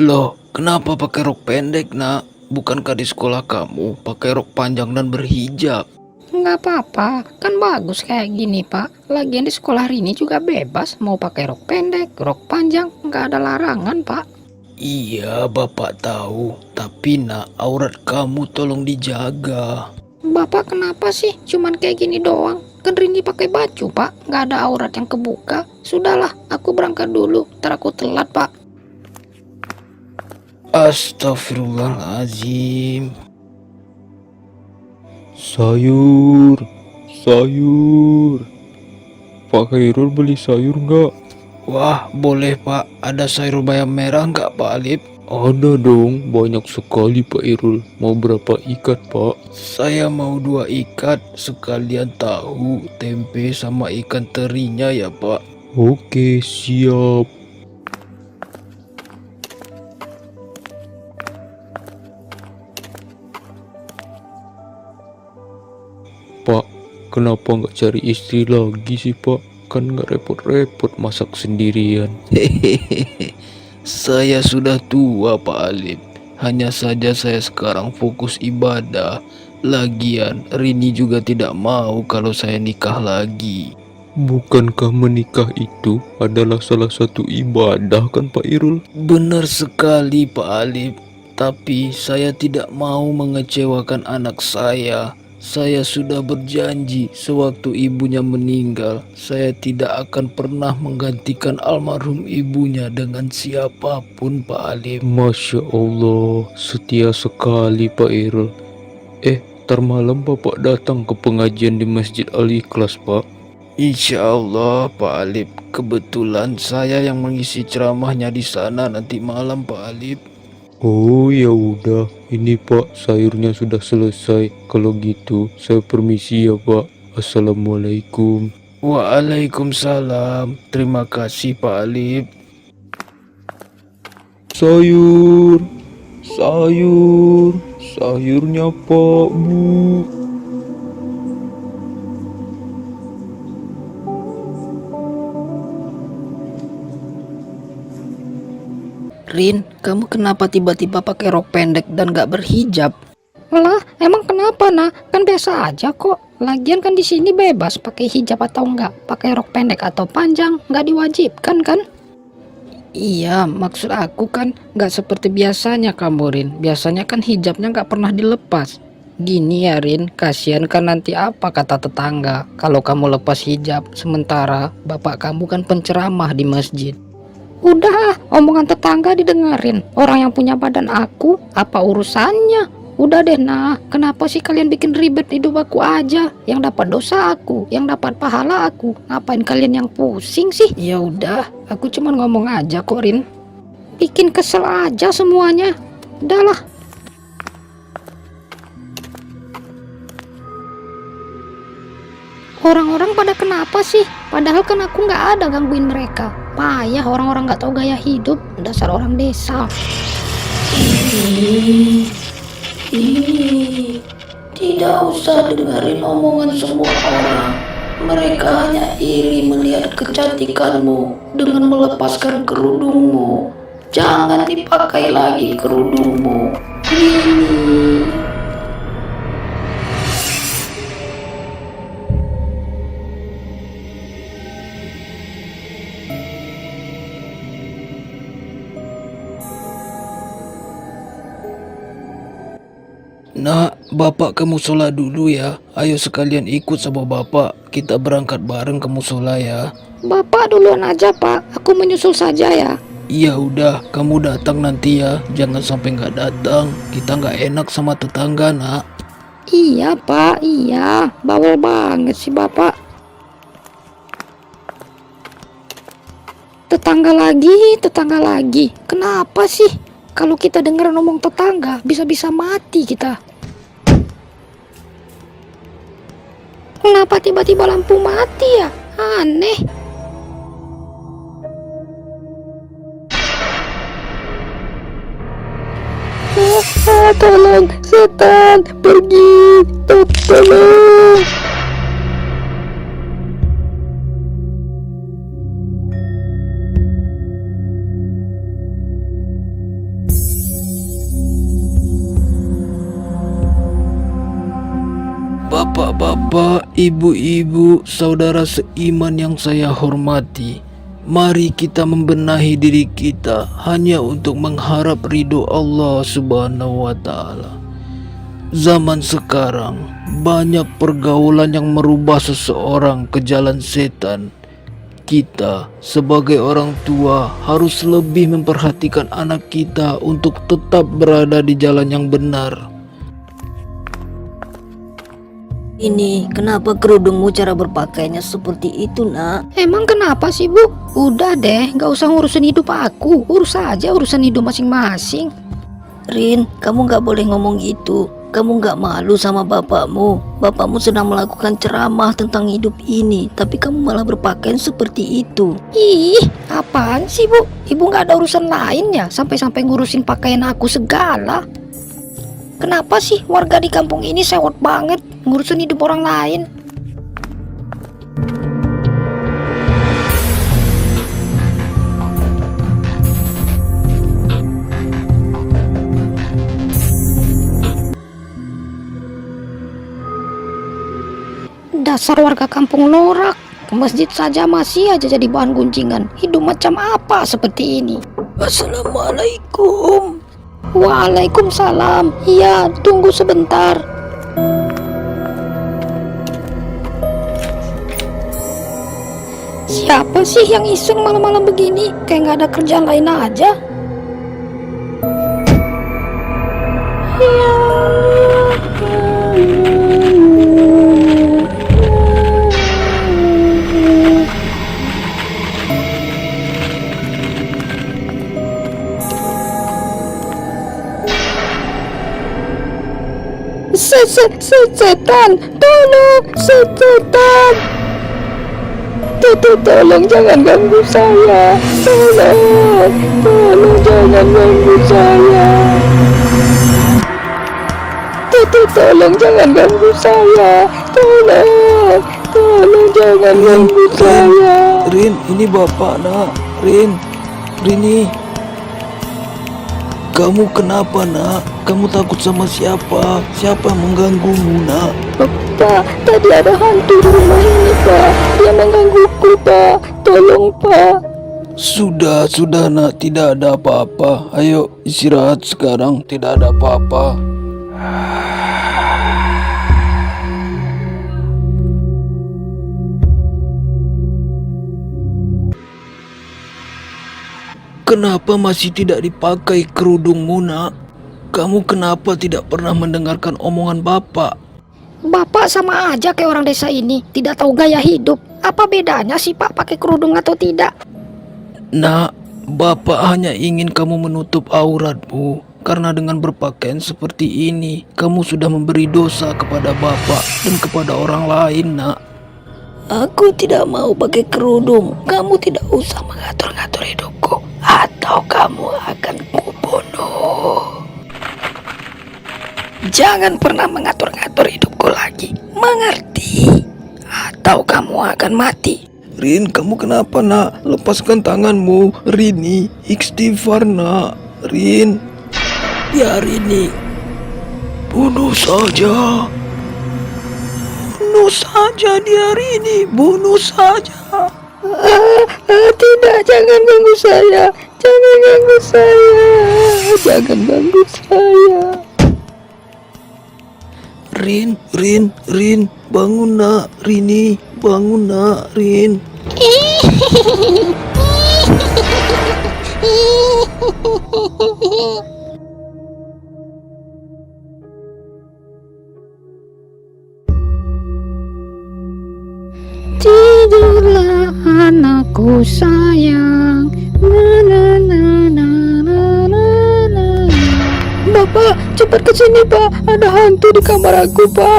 Loh, kenapa pakai rok pendek, nak? Bukankah di sekolah kamu pakai rok panjang dan berhijab? Nggak apa-apa, kan bagus kayak gini Pak. Lagian di sekolah hari ini juga bebas, mau pakai rok pendek, rok panjang, nggak ada larangan Pak. Iya, bapak tahu. Tapi nak, aurat kamu tolong dijaga. Bapak kenapa sih cuman kayak gini doang? Kan Rini pakai baju Pak, nggak ada aurat yang kebuka. Sudahlah, aku berangkat dulu, ntar aku telat Pak. Astagfirullahaladzim. Sayur, sayur. Pak Khairul beli sayur nggak? Wah, boleh pak. Ada sayur bayam merah nggak Pak Alip? Ada dong, banyak sekali Pak Irul. Mau berapa ikat Pak? Saya mau 2 ikat, sekalian tahu, tempe sama ikan terinya ya pak. Oke, siap. Pak, kenapa nggak cari istri lagi sih Pak? Kan nggak repot-repot masak sendirian. Hehehe, saya sudah tua Pak Alip. Hanya saja saya sekarang fokus ibadah. Lagian Rini juga tidak mau kalau saya nikah lagi. Bukankah menikah itu adalah salah satu ibadah kan Pak Irul? Benar sekali Pak Alip. Tapi saya tidak mau mengecewakan anak saya. Saya sudah berjanji sewaktu ibunya meninggal, saya tidak akan pernah menggantikan almarhum ibunya dengan siapapun Pak Alip. Masya Allah, setia sekali Pak Irul. Ntar malam Bapak datang ke pengajian di Masjid Al-Ikhlas Pak. Insya Allah Pak Alip, kebetulan saya yang mengisi ceramahnya di sana nanti malam Pak Alip. Oh ya udah, ini Pak sayurnya sudah selesai. Kalau gitu saya permisi ya Pak. Assalamualaikum. Waalaikumsalam, terima kasih Pak Alip. Sayur, sayur, sayurnya Pak Bu. Rin, kamu kenapa tiba-tiba pakai rok pendek dan gak berhijab? Lah, emang kenapa nah? Kan biasa aja kok. Lagian kan di sini bebas pakai hijab atau enggak, pakai rok pendek atau panjang, nggak diwajibkan kan? Iya, maksud aku kan nggak seperti biasanya kamu Rin. Biasanya kan hijabnya nggak pernah dilepas. Gini ya Rin, kasihan kan nanti apa kata tetangga kalau kamu lepas hijab, sementara bapak kamu kan penceramah di masjid. Udah, omongan tetangga didengerin. Orang yang punya badan aku, apa urusannya? Udah deh nah, kenapa sih kalian bikin ribet hidup aku aja? Yang dapat dosa aku, yang dapat pahala aku. Ngapain kalian yang pusing sih? Ya udah, aku cuma ngomong aja kok Rin. Bikin kesel aja semuanya. Udahlah. Orang-orang pada kenapa sih? Padahal kan aku nggak ada gangguin mereka. Payah orang-orang nggak tahu gaya hidup. Dasar orang desa. Ini tidak usah dengerin omongan semua orang. Mereka hanya iri melihat kecantikanmu dengan melepaskan kerudungmu. Jangan dipakai lagi kerudungmu. Nak, bapak ke musola dulu ya. Ayo sekalian ikut sama bapak. Kita berangkat bareng ke musola ya. Bapak duluan aja Pak, aku menyusul saja ya. Iya udah, kamu datang nanti ya. Jangan sampai nggak datang. Kita nggak enak sama tetangga nak. Iya Pak, iya. Bawel banget sih Bapak. Tetangga lagi. Kenapa sih? Kalau kita dengar ngomong tetangga, bisa-bisa mati kita. Kenapa tiba-tiba lampu mati ya? Aneh. Tolong, setan, pergi, tolong. Bapak-bapak, ibu-ibu, saudara seiman yang saya hormati, mari kita membenahi diri kita hanya untuk mengharap ridho Allah Subhanahu wa Ta'ala. Zaman sekarang banyak pergaulan yang merubah seseorang ke jalan setan. Kita sebagai orang tua harus lebih memperhatikan anak kita untuk tetap berada di jalan yang benar. Ini kenapa kerudungmu cara berpakaiannya seperti itu, nak? Emang kenapa sih, Bu? Udah deh, gak usah ngurusin hidup aku. Urus aja urusan hidup masing-masing. Rin, kamu gak boleh ngomong gitu. Kamu gak malu sama bapakmu. Bapakmu sedang melakukan ceramah tentang hidup ini, tapi kamu malah berpakaian seperti itu. Ih, apaan sih, Bu? Ibu gak ada urusan lain ya? Sampai-sampai ngurusin pakaian aku segala. Kenapa sih warga di kampung ini sewot banget ngurusin hidup orang lain? Dasar warga kampung norak. Ke masjid saja masih aja jadi bahan gunjingan. Hidup macam apa seperti ini? Assalamualaikum. Waalaikumsalam. Iya, tunggu sebentar. Siapa sih yang iseng malam-malam begini? Kayak nggak ada kerjaan lain aja. Setan, tolong, setan. Tolong jangan ganggu saya. Tolong jangan ganggu saya. Tolong jangan ganggu saya. Tolong jangan ganggu saya. Rin, ini bapak nak. Rini. Kamu kenapa nak? Kamu takut sama siapa? Siapa yang mengganggumu nak? Pak, tadi ada hantu di rumah ini, Pak. Dia menggangguku, Pak. Tolong, Pak. Sudah nak, tidak ada apa-apa. Ayo istirahat sekarang, tidak ada apa-apa. Kenapa masih tidak dipakai kerudungmu nak? Kamu kenapa tidak pernah mendengarkan omongan bapak? Bapak sama aja kayak orang desa ini, tidak tahu gaya hidup. Apa bedanya sih Pak pakai kerudung atau tidak? Nak, bapak hanya ingin kamu menutup auratmu. Karena dengan berpakaian seperti ini, kamu sudah memberi dosa kepada bapak dan kepada orang lain nak. Aku tidak mau pakai kerudung. Kamu tidak usah mengatur-ngatur hidupku, atau kamu akan kubunuh. Jangan pernah mengatur-ngatur hidupku lagi, mengerti? Atau kamu akan mati. Rin, kamu kenapa nak? Lepaskan tanganmu. Rini, istighfar nak. Rin. Ya Rini, Bunuh saja. Bunuh saja dia Rini. Bunuh saja. Tidak, jangan ganggu saya. Jangan ganggu saya. Jangan ganggu saya. Rin, bangun nak. Rini, bangun nak. Rin. Tidurlah anakku sayang. Bapak, cepat ke sini Pak. Ada hantu di kamar aku Pak.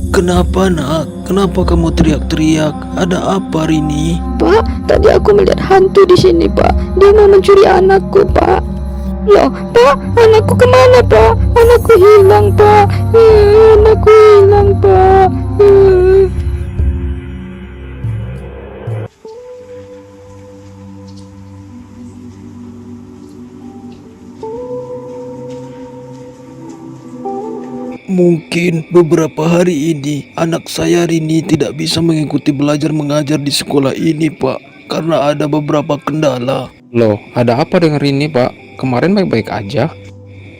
Kenapa nak? Kenapa kamu teriak-teriak? Ada apa Rini? Pak, tadi aku melihat hantu di sini Pak. Dia mau mencuri anakku Pak. Loh Pak, anakku kemana Pak? Anakku hilang Pak. Anakku hilang Pak. Mungkin beberapa hari ini anak saya Rini tidak bisa mengikuti belajar mengajar di sekolah ini, Pak, karena ada beberapa kendala. Loh, ada apa dengan Rini, Pak? Kemarin baik-baik aja.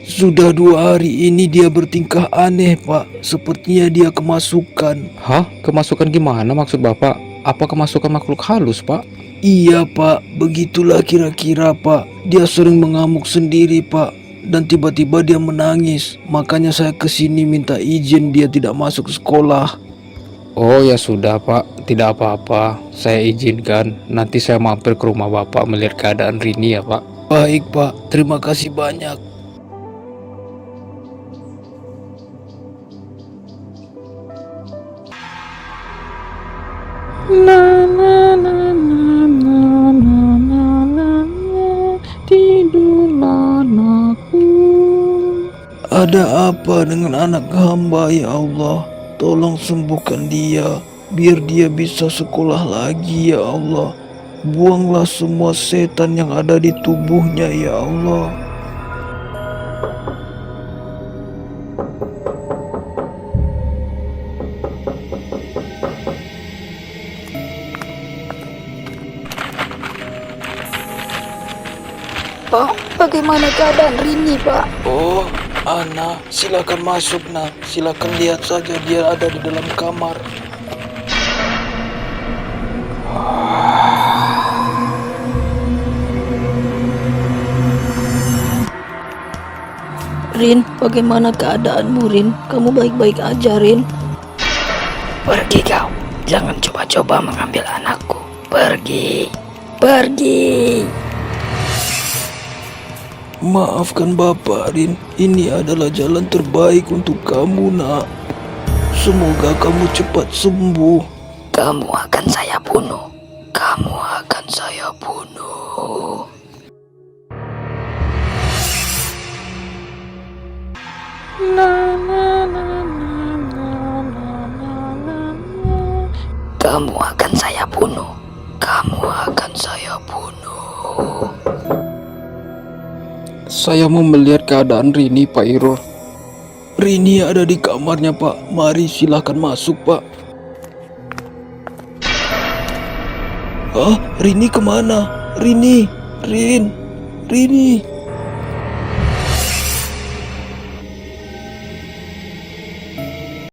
Sudah 2 hari ini dia bertingkah aneh, Pak. Sepertinya dia kemasukan. Hah? Kemasukan gimana maksud Bapak? Apa kemasukan makhluk halus, Pak? Iya, Pak. Begitulah kira-kira, Pak. Dia sering mengamuk sendiri, Pak. Dan tiba-tiba dia menangis. Makanya saya kesini minta izin dia tidak masuk sekolah. Oh ya sudah, Pak. Tidak apa-apa. Saya izinkan. Nanti saya mampir ke rumah Bapak melihat keadaan Rini ya, Pak. Baik, Pak. Terima kasih banyak. Tidurlah anakku. Ada apa dengan anak hamba, ya Allah? Tolong sembuhkan dia, biar dia bisa sekolah lagi, ya Allah. Buanglah semua setan yang ada di tubuhnya, ya Allah. Pak, bagaimana keadaan Rini, Pak? Oh, Ana, silakan masuk, nak. Silakan lihat saja dia ada di dalam kamar. Rin, bagaimana keadaanmu, Rin? Kamu baik-baik aja, Rin? Pergi kau. Jangan coba-coba mengambil anakku. Pergi. Pergi. Maafkan Bapak, Rin. Ini adalah jalan terbaik untuk kamu, nak. Semoga kamu cepat sembuh. Kamu akan saya bunuh. Kamu akan saya bunuh. Kamu akan saya bunuh. Kamu akan saya bunuh. Saya mau melihat keadaan Rini, Pak Irul. Rini ada di kamarnya, Pak. Mari silahkan masuk, Pak. Hah? Rini kemana? Rini? Rini?